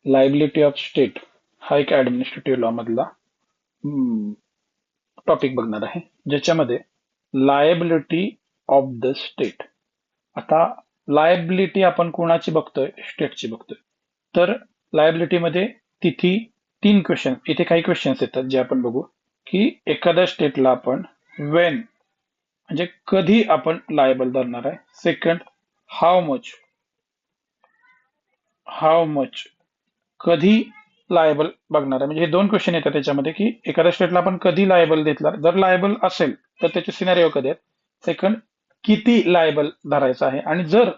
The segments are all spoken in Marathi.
लायबिलिटी ऑफ स्टेट हा एक ऍडमिनिस्ट्रेटिव्ह लॉ मधला टॉपिक बघणार आहे, ज्याच्यामध्ये लायबिलिटी ऑफ द स्टेट. आता लायबिलिटी आपण कोणाची बघतोय? स्टेटची बघतोय. तर लायबिलिटीमध्ये तिथी तीन क्वेश्चन, इथे काही क्वेश्चन्स येतात जे आपण बघू, की एखाद्या स्टेटला आपण वेन म्हणजे कधी आपण लायबल धरणार आहे. सेकंड, हाऊ मच, कधी लायबल बघणार आहे. म्हणजे हे दोन क्वेश्चन येतात त्याच्यामध्ये, की एखाद्या स्टेटला आपण कधी लायबल घेतला, जर लायबल असेल तर त्याचे सिनारिओ कधी आहेत. सेकंड, किती लायबल धरायचं आहे. आणि जर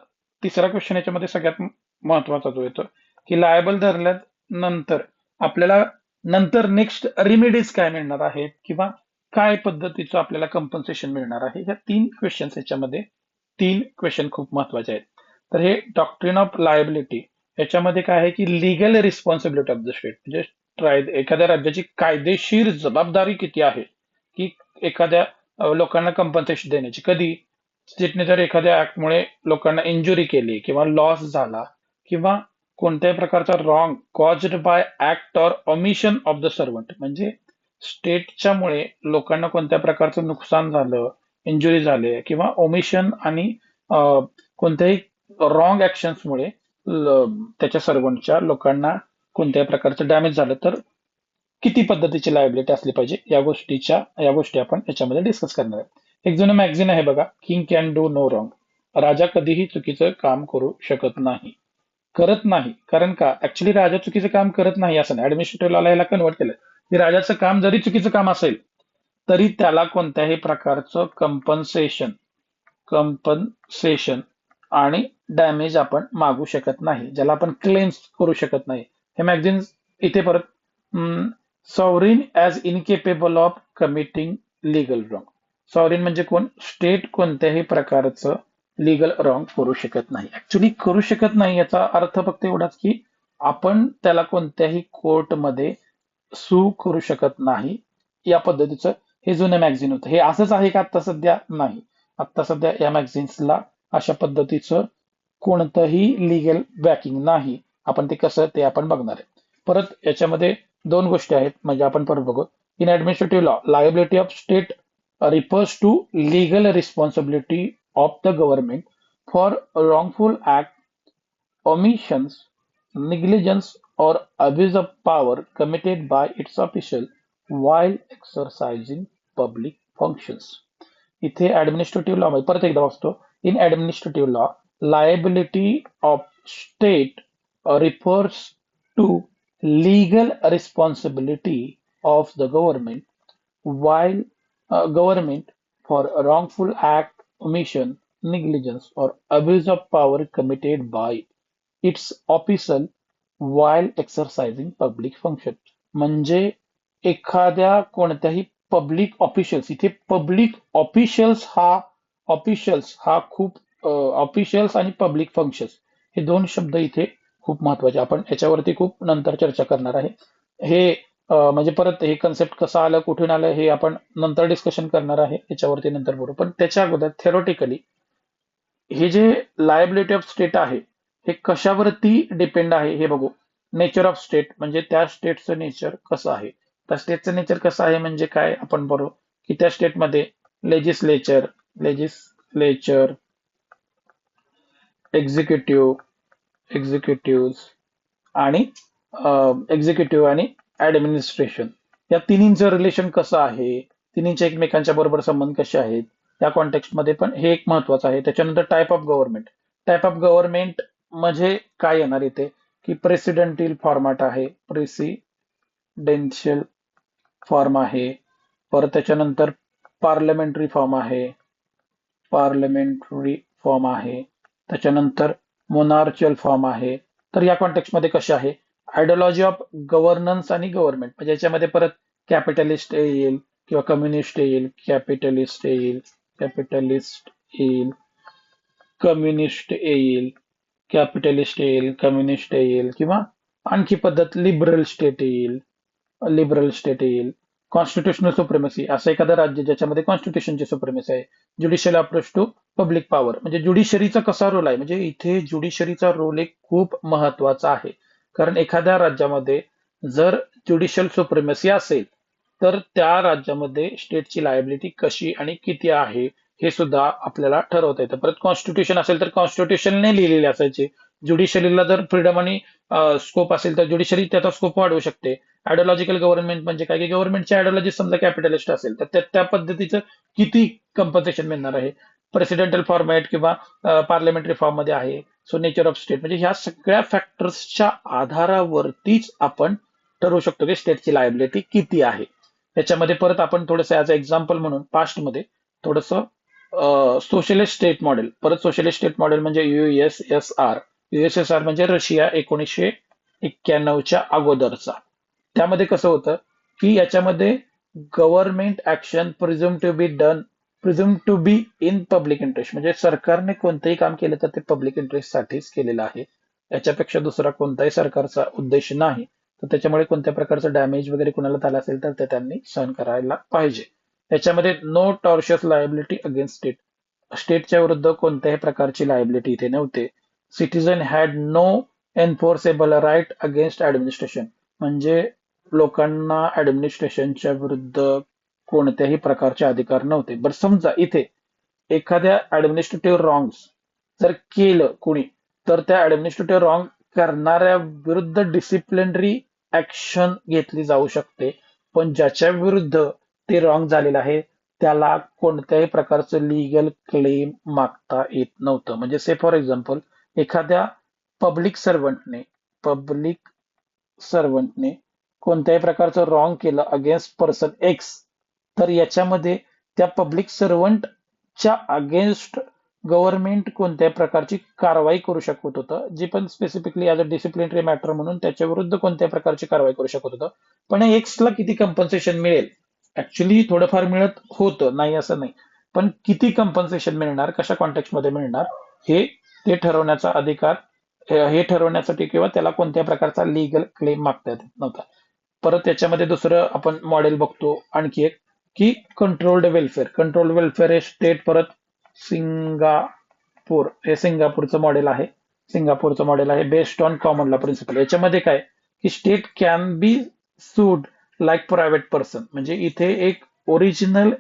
तिसरा क्वेश्चन याच्यामध्ये सगळ्यात महत्वाचा जो येतो, की लायबल धरल्यानंतर आपल्याला नंतर नेक्स्ट रिमेडीज काय मिळणार आहेत, किंवा काय पद्धतीचं आपल्याला कंपन्सेशन मिळणार आहे. या तीन क्वेश्चन याच्यामध्ये, तीन क्वेश्चन खूप महत्वाचे आहेत. तर हे डॉक्ट्रिन ऑफ लायबिलिटी याच्यामध्ये काय आहे, की legal responsibility of the state, म्हणजे एखाद्या राज्याची कायदेशीर जबाबदारी किती आहे, की एखाद्या लोकांना कंपन्सेशन देण्याची. कधी स्टेटने जर एखाद्या ऍक्टमुळे लोकांना इंजुरी केली किंवा लॉस झाला, किंवा कोणत्याही प्रकारचा wrong caused by act or omission of the servant, म्हणजे स्टेटच्यामुळे लोकांना कोणत्या प्रकारचं नुकसान झालं, इंजुरी झाले, किंवा ओमिशन आणि कोणत्याही रॉंग ऍक्शन्समुळे त्याच्या सर्वंटच्या लोकांना कोणत्याही प्रकारचं डॅमेज झालं, तर किती पद्धतीची लायबिलिटी असली पाहिजे, या गोष्टी आपण याच्यामध्ये डिस्कस करणार आहे. एक जुनं मॅगझिन आहे बघा, king can do no wrong. राजा कधीही चुकीचं काम करू शकत नाही, करत नाही. कारण का? ऍक्च्युली राजा चुकीचं काम करत नाही असं नाही. ऍडमिनिस्ट्रेटिव्ह लॉला याला कन्वर्ट केलं, की राजाचं काम जरी चुकीचं काम असेल तरी त्याला कोणत्याही प्रकारचं कंपन्सेशन आणि डॅमेज आपण मागू शकत नाही, ज्याला आपण क्लेम्स करू शकत नाही. हे मॅगझिन इथे परत, sovereign as incapable of committing legal wrong. Sovereign म्हणजे कोण? स्टेट कोणत्याही प्रकारचं लिगल रॉंग करू शकत नाही. ऍक्च्युली करू शकत नाही याचा अर्थ फक्त एवढाच, की आपण त्याला कोणत्याही कोर्टमध्ये सू करू शकत नाही. या पद्धतीचं हे जुनं मॅगझिन होतं. हे असंच आहे का आता सध्या? नाही. आता सध्या या मॅगझिन्सला अशा पद्धतीचं कोणतंही लिगल बॅकिंग नाही. आपण ते कसं ते आपण बघणार आहे. परत याच्यामध्ये दोन गोष्टी आहेत, म्हणजे आपण परत बघू. In administrative law, liability of state refers to legal responsibility of the government for wrongful act, omissions, negligence, or abuse of power committed by its official while exercising public functions. इथे ऍडमिनिस्ट्रेटिव्ह लॉ मध्ये परत एकदा वाचतो. In administrative law, liability of state refers to legal responsibility of the government for a wrongful act, omission, negligence, or abuse of power committed by its official while exercising public function. म्हणजे एखाद्या कोणत्याही पब्लिक ऑफिशियल्स, इथे पब्लिक ऑफिशियल्स हा खूप, ऑफिशियल्स आणि पब्लिक फंक्शन्स हे दोन शब्द इथे खूप महत्वाचे. आपण याच्यावरती खूप नंतर चर्चा करणार आहे. हे म्हणजे परत हे कन्सेप्ट कसं आलं, कुठून आलं, हे आपण नंतर डिस्कशन करणार आहे, याच्यावरती नंतर बोलू. पण त्याच्या अगोदर थेरोटिकली हे जे लायबिलिटी ऑफ स्टेट आहे, हे कशावरती डिपेंड आहे हे बघू. नेचर ऑफ स्टेट म्हणजे त्या स्टेटचं नेचर कसं आहे. त्या स्टेटचं नेचर कसं आहे म्हणजे काय, आपण बघू की त्या स्टेटमध्ये लेजिस्लेचर, एक्झिक्युटिव्ह आणि ऍडमिनिस्ट्रेशन, या तिन्हींचं रिलेशन कसं आहे, तिन्हींचे एकमेकांच्या बरोबर संबंध कसे आहेत, या कॉन्टेक्स्ट मध्ये पण हे एक महत्वाचं आहे. त्याच्यानंतर type of government. Type of government म्हणजे काय येणार इथे, की प्रेसिडेंटियल फॉर्मॅट आहे, प्रेसिडेन्शियल फॉर्म आहे. परत त्याच्यानंतर पार्लमेंटरी फॉर्म आहे, त्याच्यानंतर मोनार्चियल फॉर्म आहे. तर या कॉन्टेक्स्ट मध्ये कसे आहे, आयडिओलॉजी ऑफ गव्हर्नन्स आणि गव्हर्नमेंट, म्हणजे याच्यामध्ये परत कॅपिटलिस्ट येईल किंवा कम्युनिस्ट येईल, कम्युनिस्ट येईल, किंवा आणखी पद्धत लिबरल स्टेट येईल. कॉन्स्टिट्युशनल सुप्रिमसी, असं एखादं राज्य ज्याच्यामध्ये कॉन्स्टिट्युशनची सुप्रिमसी आहे. Judicial approach to public power, म्हणजे ज्युडिशरीचा कसा रोल आहे, म्हणजे इथे ज्युडिशरीचा रोल एक खूप महत्वाचा आहे. कारण एखाद्या राज्यामध्ये जर ज्युडिशियल सुप्रिमसी असेल तर त्या राज्यामध्ये स्टेटची लायबिलिटी कशी आणि किती आहे हे सुद्धा आपल्याला ठरवता येतं. परत कॉन्स्टिट्यूशन असेल तर कॉन्स्टिट्यूशनने लिहिलेले असायचे. ज्युडिशरीला जर फ्रीडम आणि स्कोप असेल तर ज्युडिशरी त्याचा स्कोप वाढवू शकते. आयडिओलॉजिकल गव्हर्नमेंट म्हणजे काय की गव्हर्नमेंटची आयडिओलॉजी समजा कॅपिटलिस्ट असेल तर त्या पद्धतीचं किती कम्पन्सेशन मिळणार आहे. प्रेसिडेंटल फॉर्मॅट किंवा पार्लमेंटरी फॉर्म मध्ये आहे. सो नेचर ऑफ स्टेट म्हणजे ह्या सगळ्या फॅक्टर्सच्या आधारावरतीच आपण ठरवू शकतो की स्टेटची लायबिलिटी किती आहे. त्याच्यामध्ये परत आपण थोडंसं ऍज अ एक्झाम्पल म्हणून पास्टमध्ये थोडंसं सोशलिस्ट स्टेट मॉडेल, परत सोशलिस्ट स्टेट मॉडेल म्हणजे युएसएसआर. युएसएसआर म्हणजे रशिया 1991च्या अगोदरचा. त्यामध्ये कसं होतं की याच्यामध्ये government action presume to be in public interest, म्हणजे सरकारने कोणतंही काम केलं तर ते पब्लिक इंटरेस्ट साठीच केलेलं आहे. याच्यापेक्षा दुसरा कोणताही सरकारचा उद्देश नाही. तर त्याच्यामुळे कोणत्या प्रकारचं डॅमेज वगैरे कुणाला झालं असेल तर ते त्यांनी सहन करायला पाहिजे. याच्यामध्ये no tortious liability against state. स्टेटच्या विरुद्ध कोणत्याही प्रकारची लायबिलिटी इथे नव्हते. Citizen had no enforceable right against administration, म्हणजे लोकांना ऍडमिनिस्ट्रेशनच्या विरुद्ध कोणत्याही प्रकारचे अधिकार नव्हते. बरं समजा इथे एखाद्या ऍडमिनिस्ट्रेटिव्ह रॉंग्स जर केलं कोणी तर त्या ऍडमिनिस्ट्रेटिव्ह रॉंग करणाऱ्या विरुद्ध डिसिप्लिनरी ऍक्शन घेतली जाऊ शकते. पण ज्याच्या विरुद्ध ते रॉंग झालेलं आहे त्याला कोणत्याही प्रकारचं लिगल क्लेम मागता येत नव्हतं. म्हणजे से फॉर एक्झाम्पल एखाद्या पब्लिक सर्वंटने पब्लिक सर्वंटने कोणत्याही प्रकारचं रॉंग केलं अगेन्स्ट पर्सन एक्स, तर याच्यामध्ये त्या पब्लिक सर्वंटच्या अगेन्स्ट गव्हर्नमेंट कोणत्याही प्रकारची कारवाई करू शकत होतं, जी पण specifically as a disciplinary matter म्हणून त्याच्या विरुद्ध कोणत्याही प्रकारची कारवाई करू शकत होतं. पण एक्सला किती कंपन्सेशन मिळेल, ऍक्च्युली थोडंफार मिळत होतं, नाही असं नाही, पण किती कंपन्सेशन मिळणार, कशा कॉन्टेक्स्टमध्ये मिळणार हे ते ठरवण्याचा अधिकार, हे ठरवण्यासाठी किंवा त्याला कोणत्या प्रकारचा लिगल क्लेम मागता येत नव्हता. परत त्याच्यामध्ये दुसरं आपण मॉडेल बघतो आणखी एक की कंट्रोल्ड वेलफेअर. कंट्रोल्ड वेलफेअर हे स्टेट परत सिंगापूर, हे सिंगापूरचं मॉडेल आहे. सिंगापूरचं मॉडेल आहे based on common law principle. याच्यामध्ये काय की स्टेट कॅन बी सूड लाईक प्रायव्हेट पर्सन, म्हणजे इथे एक ओरिजिनल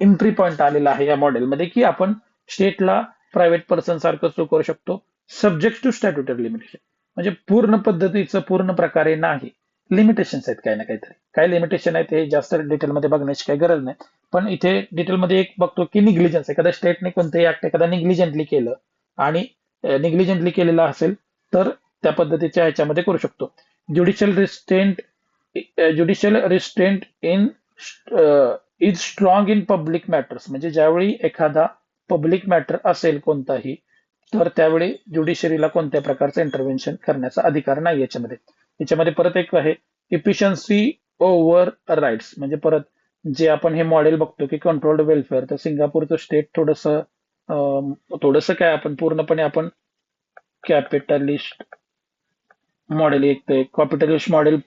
एंट्री पॉइंट आलेला आहे या मॉडेलमध्ये की आपण स्टेटला प्रायव्हेट पर्सन सारखं सू करू शकतो सब्जेक्ट टू स्टॅट्युटरी लिमिटेशन. म्हणजे पूर्ण पद्धतीचं पूर्ण प्रकारे नाही, लिमिटेशन्स आहेत काही ना काहीतरी. काय लिमिटेशन आहेत हे जास्त डिटेलमध्ये बघण्याची काही गरज नाही. पण इथे डिटेलमध्ये एक बघतो की निग्लिजन्स, एखाद्या स्टेटने कोणतंही ऍक्ट एखादा निग्लिजंटली केलं आणि निग्लिजंटली केलेलं असेल तर त्या पद्धतीच्या ह्याच्यामध्ये करू शकतो. Judicial restraint judicial restraint in is strong in public matters, म्हणजे ज्यावेळी एखादा पब्लिक मॅटर असेल कोणताही तर त्यावेळी ज्युडिशरीला कोणत्या प्रकारचं इंटरव्हेन्शन करण्याचा अधिकार नाही याच्यामध्ये. याच्यामध्ये परत एक आहे इफिशियन्सी ओव्हर राईट्स, म्हणजे परत जे आपण हे मॉडेल बघतो की कंट्रोल्ड वेलफेअर, तर सिंगापूरचं स्टेट थोडंसं काय आपण पूर्णपणे आपण कॅपिटलिस्ट मॉडेल, एक ते कॅपिटलिस्ट मॉडेल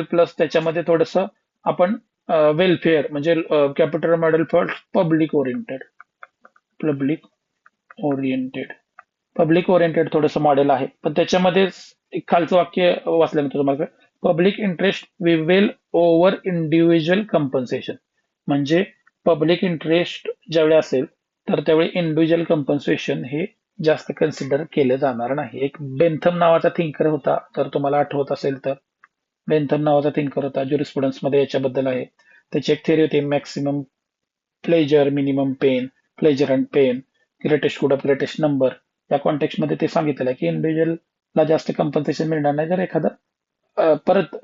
प्लस त्याच्यामध्ये थोडंसं आपण वेलफेअर म्हणजे capital model for public oriented public oriented public oriented थोडंसं मॉडेल आहे. पण त्याच्यामध्ये एक खालचं वाक्य वाचल्यानंतर तुम्हाला public interest prevail over individual compensation, म्हणजे पब्लिक इंटरेस्ट ज्यावेळी असेल तर त्यावेळी इंडिव्हिज्युअल कंपन्सेशन हे जास्त कन्सिडर केलं जाणार नाही. एक बेंथम नावाचा थिंकर होता, तर तुम्हाला आठवत असेल तर बेंथम नावाचा थिंकर होता, ज्युरिस्प्रुडन्स मध्ये याच्याबद्दल आहे. त्याची एक थिअरी होती maximum pleasure minimum pain, pleasure and pain, greatest good of greatest number. या कॉन्टेक्स्ट मध्ये ते सांगितलेलं आहे की इंडिव्हिज्युअलला जास्त कंपन्सेशन मिळणार नाही जर एखादा परत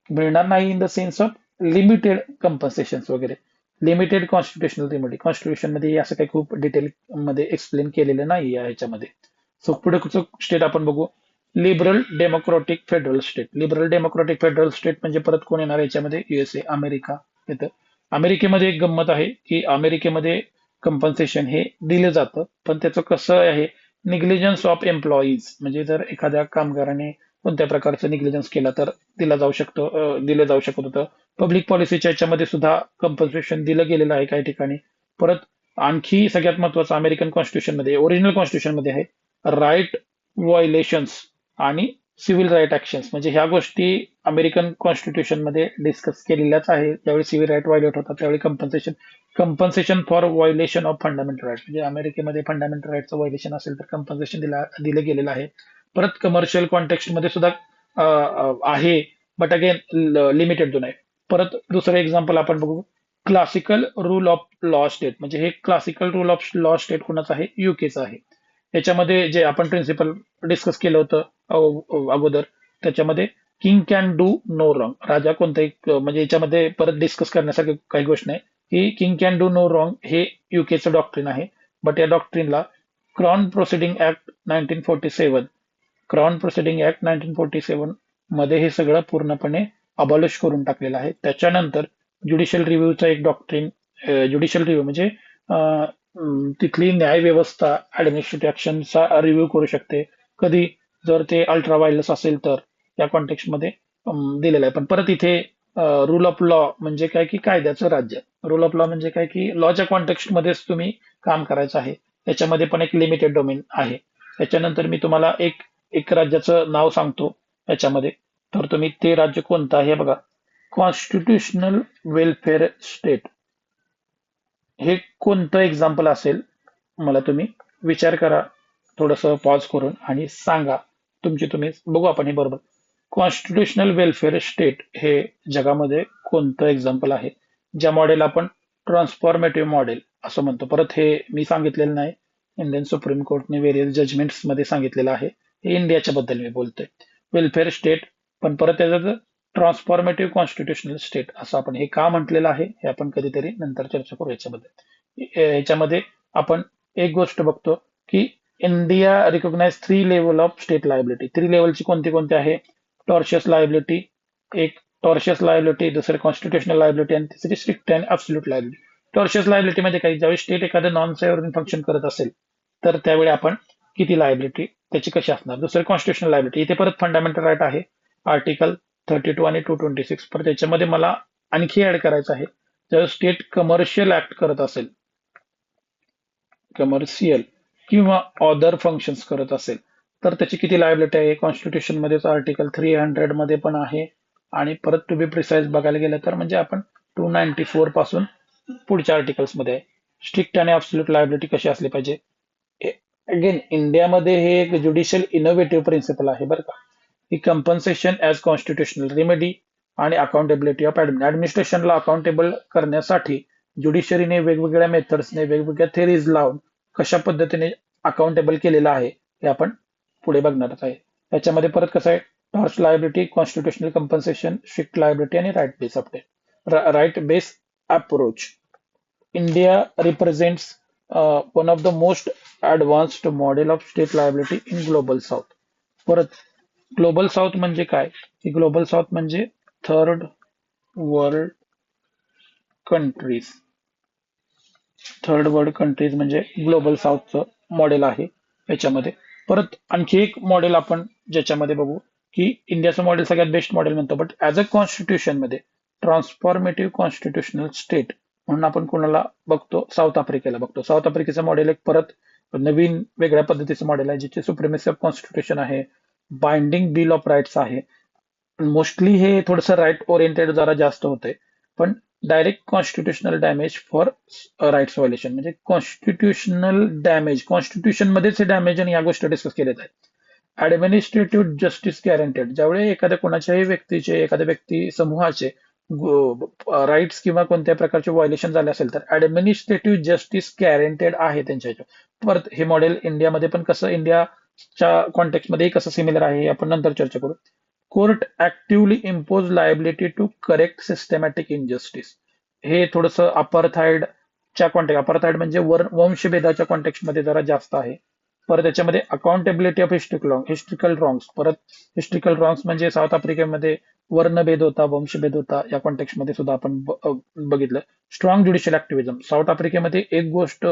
मिळणार नाही in the sense of limited compensation वगैरे, लिमिटेड कॉन्स्टिट्युशनल रेमेडी. कॉन्स्टिट्यूशन मध्ये असं काही खूप डिटेल मध्ये एक्सप्लेन केलेलं नाही या ह्याच्यामध्ये. सो पुढे स्टेट आपण बघू, liberal democratic federal state. Liberal democratic federal state म्हणजे परत कोण येणार याच्यामध्ये, युएसए, अमेरिका येतं. अमेरिकेमध्ये एक गंमत आहे की अमेरिकेमध्ये कंपन्सेशन हे दिलं जातं, पण त्याचं कसं आहे, निग्लिजन्स ऑफ एम्प्लॉईज, म्हणजे जर एखाद्या कामगाराने कोणत्या प्रकारचं निग्लिजन्स केला तर दिलं जाऊ शकत होतं. पब्लिक पॉलिसीच्या याच्यामध्ये सुद्धा कंपन्सेशन दिलं गेलेलं आहे काही ठिकाणी. परत आणखी सगळ्यात महत्वाचं अमेरिकन कॉन्स्टिट्यूशन मध्ये, ओरिजिनल कॉन्स्टिट्यूशन मध्ये आहे राईट व्हायलेशन्स आणि सिव्हिल राईट ऍक्शन्स म्हणजे ह्या गोष्टी अमेरिकन कॉन्स्टिट्यूशन मध्ये डिस्कस केलेल्याच आहे. ज्यावेळी सिव्हिल राईट व्हायोलेट होतात त्यावेळी compensation compensation for violation of fundamental rights म्हणजे अमेरिकेमध्ये फंडामेंटल राईटचं व्हायोलेशन असेल तर कंपन्सेशन दिलं गेलेलं आहे. परत कमर्शियल कॉन्टेक्स्ट मध्ये सुद्धा आहे, बट अगेन लिमिटेड झोन आहे. परत दुसरं एक्झाम्पल आपण बघू, classical rule of law state म्हणजे हे classical rule of law state कोणाचं आहे, युकेचं आहे. याच्यामध्ये जे आपण प्रिन्सिपल डिस्कस केलं होतं अगोदर, त्याच्यामध्ये king can do no wrong, राजा कोणताही म्हणजे याच्यामध्ये परत डिस्कस करण्यासारखी काही गोष्ट नाही की king can do no wrong हे युकेचं डॉक्ट्रिन आहे. बट या डॉक्ट्रिनला crown proceeding act 1947 crown proceeding act 1947 मध्ये हे सगळं पूर्णपणे अबॉलिश करून टाकलेलं आहे. त्याच्यानंतर ज्युडिशियल रिव्ह्यूचा एक डॉक्ट्रिन, ज्युडिशियल रिव्ह्यू म्हणजे तिथली न्याय व्यवस्था ऍडमिनिस्ट्रेटिव्ह ऍक्शनचा रिव्ह्यू करू शकते कधी, जर ते अल्ट्रा व्हायलन्स असेल तर, या कॉन्टेक्स्टमध्ये दिलेलं आहे. पण परत इथे रूल ऑफ लॉ म्हणजे काय की कायद्याचं राज्य, रूल ऑफ लॉ म्हणजे काय की लॉच्या कॉन्टेक्स्टमध्येच तुम्ही काम करायचं आहे. त्याच्यामध्ये पण एक लिमिटेड डोमेन आहे. त्याच्यानंतर मी तुम्हाला एक एक राज्याचं नाव सांगतो याच्यामध्ये, तर तुम्ही ते राज्य कोणतं आहे बघा. कॉन्स्टिट्यूशनल वेलफेअर स्टेट हे कोणतं एक्झाम्पल असेल, मला तुम्ही विचार करा थोडस पॉज करून आणि सांगा. तुमची तुम्ही बघू आपण हे बरोबर. कॉन्स्टिट्यूशनल वेलफेअर स्टेट हे जगामध्ये कोणतं एक्झाम्पल आहे, ज्या मॉडेल आपण ट्रान्सफॉर्मेटिव्ह मॉडेल असं म्हणतो. परत हे मी सांगितलेलं नाही, इंडियन सुप्रीम कोर्टने व्हेरियस जजमेंट्स मध्ये सांगितलेलं आहे. हे इंडियाच्या बद्दल मी बोलतोय. वेलफेअर स्टेट, पण परत त्याचं ट्रान्सफॉर्मेटिव्ह कॉन्स्टिट्यूशनल स्टेट असं आपण हे का म्हटलेलं आहे हे आपण कधीतरी नंतर चर्चा करू याच्याबद्दल. याच्यामध्ये आपण एक गोष्ट बघतो की India recognise 3 level of state liability. 3 लेवलची कोणती कोणती आहे, टॉर्शियस लायबिलिटी, एक टॉर्शियस लायबिलिटी, दुसरी कॉन्स्टिट्यूशनल लायबिलिटी आणि तिसरी strict and absolute liability. Tortious liability मध्ये काही, ज्यावेळी स्टेट एखादं नॉन सॉव्हरेन फंक्शन करत असेल तर त्यावेळी आपण किती लायबिलिटी त्याची कशी असणार. दुसरी कॉन्स्टिट्यूशनल लायबिलिटी, इथे परत फंडामेंटल राईट आहे, आर्टिकल 32 आणि 226. पर त्याच्यामध्ये मला आणखी ऍड करायचं आहे, जर स्टेट कमर्शियल ऍक्ट करत असेल, कमर्शियल किंवा अदर फंक्शन्स करत असेल तर त्याची किती लायबिलिटी आहे. कॉन्स्टिट्यूशन मध्येच आर्टिकल 300 मध्ये पण आहे, आणि परत टू बी प्रिसाइज बघायला गेलं तर म्हणजे आपण 294 पासून पुढच्या आर्टिकल्स मध्ये आहे. स्ट्रिक्ट आणि ऍब्सोल्यूट लायबिलिटी कशी असली पाहिजे. अगेन इंडियामध्ये हे एक ज्युडिशियल इनोव्हेटिव्ह प्रिन्सिपल आहे बरं का, की कंपन्सेशन ऍज कॉन्स्टिट्यूशनल रेमेडी आणि अकाउंटेबिलिटी ऑफ ऍडमिनिस्ट्रेशनला अकाउंटेबल करण्यासाठी ज्युडिशरीने वेगवेगळ्या मेथड्सने वेगवेगळ्या थेरीज लावून कशा पद्धतीने अकाउंटेबल केलेलं आहे हे आपण पुढे बघणारच आहे. याच्यामध्ये परत कसं आहे, tort liability, constitutional compensation, strict liability आणि right base approach. India represents one of the most advanced model of state liability in global south. परत ग्लोबल साऊथ म्हणजे काय, की ग्लोबल साऊथ म्हणजे third world countries. Third world countries म्हणजे ग्लोबल साऊथचं मॉडेल आहे याच्यामध्ये. परत आणखी एक मॉडेल आपण ज्याच्यामध्ये बघू, की इंडियाचं मॉडेल सगळ्यात बेस्ट मॉडेल म्हणतो, बट ऍज अ कॉन्स्टिट्यूशन मध्ये ट्रान्सफॉर्मेटिव्ह कॉन्स्टिट्यूशनल स्टेट म्हणून आपण कोणाला बघतो, साऊथ आफ्रिकेला बघतो. साऊथ आफ्रिकेचं मॉडेल एक परत नवीन वेगळ्या पद्धतीचं मॉडेल आहे, जिथे सुप्रिमेसी ऑफ कॉन्स्टिट्यूशन आहे, बाइंडिंग बिल ऑफ राईट्स आहे. मोस्टली हे थोडंसं राईट ओरिएंटेड जरा जास्त होतंय, पण direct constitutional damage for rights violation म्हणजे कॉन्स्टिट्यूशनल डॅमेज, कॉन्स्टिट्यूशन मध्येच हे डॅमेज आणि या गोष्टी डिस्कस केल्या आहेत. ऍडमिनिस्ट्रेटिव्ह जस्टिस गॅरंटेड, ज्यावेळी एखाद्या कोणाच्याही व्यक्तीचे, एखाद्या व्यक्ती समूहाचे राईट्स किंवा कोणत्या प्रकारचे व्हायोलेशन झाले असेल तर ऍडमिनिस्ट्रेटिव्ह जस्टिस गॅरंटेड आहे त्यांच्या ह्याच्यावर. परत हे मॉडेल इंडियामध्ये पण कसं, इंडियाच्या कॉन्टेक्स्टमध्ये कसं सिमिलर आहे हे आपण नंतर चर्चा करू. Court actively impose liability to correct systematic injustice, हे थोडंसं अपार्थाईडच्या अपार्थाईड म्हणजे वंशभेदाच्या कॉन्टेक्स्टमध्ये जरा जास्त आहे. परत त्याच्यामध्ये अकाउंटेबिलिटी ऑफ हिस्ट्रिकल रॉंग्स. परत हिस्ट्रिकल रॉंग्स म्हणजे साऊथ आफ्रिकेमध्ये वर्णभेद होता, वंशभेद होता, या कॉन्टेक्स्टमध्ये सुद्धा आपण बघितलं. स्ट्रॉंग ज्युडिशियल ऍक्टिव्हिजम, साऊथ आफ्रिकेमध्ये एक गोष्ट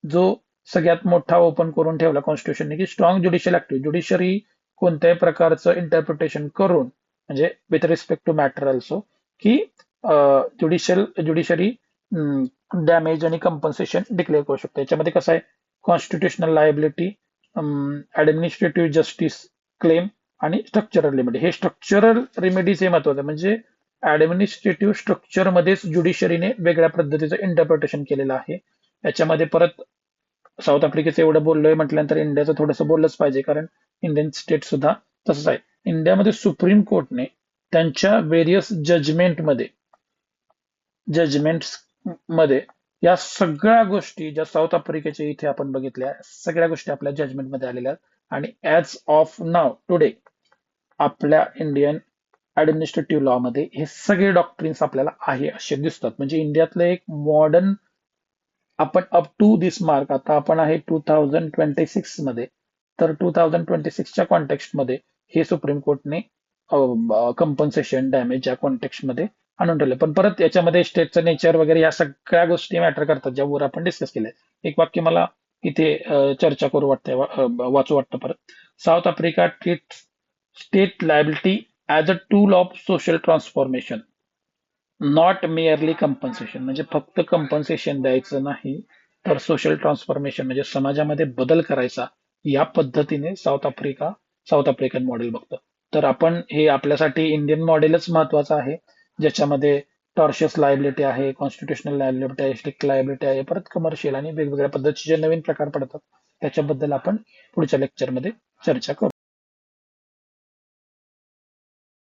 जो सगळ्यात मोठा ओपन करून ठेवला कॉन्स्टिट्यूशनने, की स्ट्रॉंग ज्युडिशियल ऍक्टिव्ह, ज्युडिशरी कोणत्याही प्रकारचं इंटरप्रिटेशन करून, म्हणजे with respect to matter also, की ज्युडिशरी डॅमेज आणि कंपन्सेशन डिक्लेअर करू शकतो. याच्यामध्ये कसं आहे, constitutional liability, administrative justice claim आणि स्ट्रक्चरल रेमेडी. हे स्ट्रक्चरल रेमेडीज हे महत्वाचं आहे. म्हणजे ऍडमिनिस्ट्रेटिव्ह स्ट्रक्चर मध्येच ज्युडिशरीने वेगळ्या पद्धतीचं इंटरप्रिटेशन केलेलं आहे. याच्यामध्ये परत साऊथ आफ्रिकेचं एवढं बोललोय म्हटल्यानंतर इंडियाचं थोडंसं बोललंच पाहिजे, कारण इंडियन स्टेट सुद्धा तसंच आहे. इंडियामध्ये सुप्रीम कोर्टने त्यांच्या व्हेरियस जजमेंट्स मध्ये या सगळ्या गोष्टी ज्या साऊथ आफ्रिकेच्या इथे आपण बघितल्या, सगळ्या गोष्टी आपल्या जजमेंटमध्ये आलेल्या आहेत. आणि ऍज ऑफ नाव टुडे आपल्या इंडियन ऍडमिनिस्ट्रेटिव्ह लॉ मध्ये हे सगळे डॉक्ट्रिन्स आपल्याला आहे असे दिसतात. म्हणजे इंडियातलं एक मॉडर्न, आपण अप टू दिस मार्क, आता आपण आहे 2026 मध्ये, तर 2026च्या कॉन्टेक्स्ट मध्ये हे सुप्रीम कोर्टने कंपन्सेशन डॅमेज या कॉन्टेक्स्ट मध्ये आणून ठेवलं. पण परत याच्यामध्ये स्टेटचं नेचर वगैरे या सगळ्या गोष्टी मॅटर करतात, ज्यावर आपण डिस्कस केल्या. एक वाक्य मला इथे चर्चा करू वाटतंय, वाचू वाटतं परत. South Africa treat state liability as a tool of social transformation, not merely compensation. म्हणजे फक्त कंपन्सेशन द्यायचं नाही, तर सोशल ट्रान्सफॉर्मेशन म्हणजे समाजामध्ये बदल करायचा, या पद्धतीने साऊथ आफ्रिकन मॉडेल बघतं. तर आपण हे आपल्यासाठी इंडियन मॉडेलच महत्वाचं आहे, ज्याच्यामध्ये टॉर्शियस लायबिलिटी आहे, कॉन्स्टिट्युशनल लायबिलिटी आहे, स्ट्रिक्ट लायबिलिटी आहे, परत कमर्शियल आणि वेगवेगळ्या पद्धतीचे नवीन प्रकार पडतात. त्याच्याबद्दल आपण पुढच्या लेक्चरमध्ये चर्चा करू.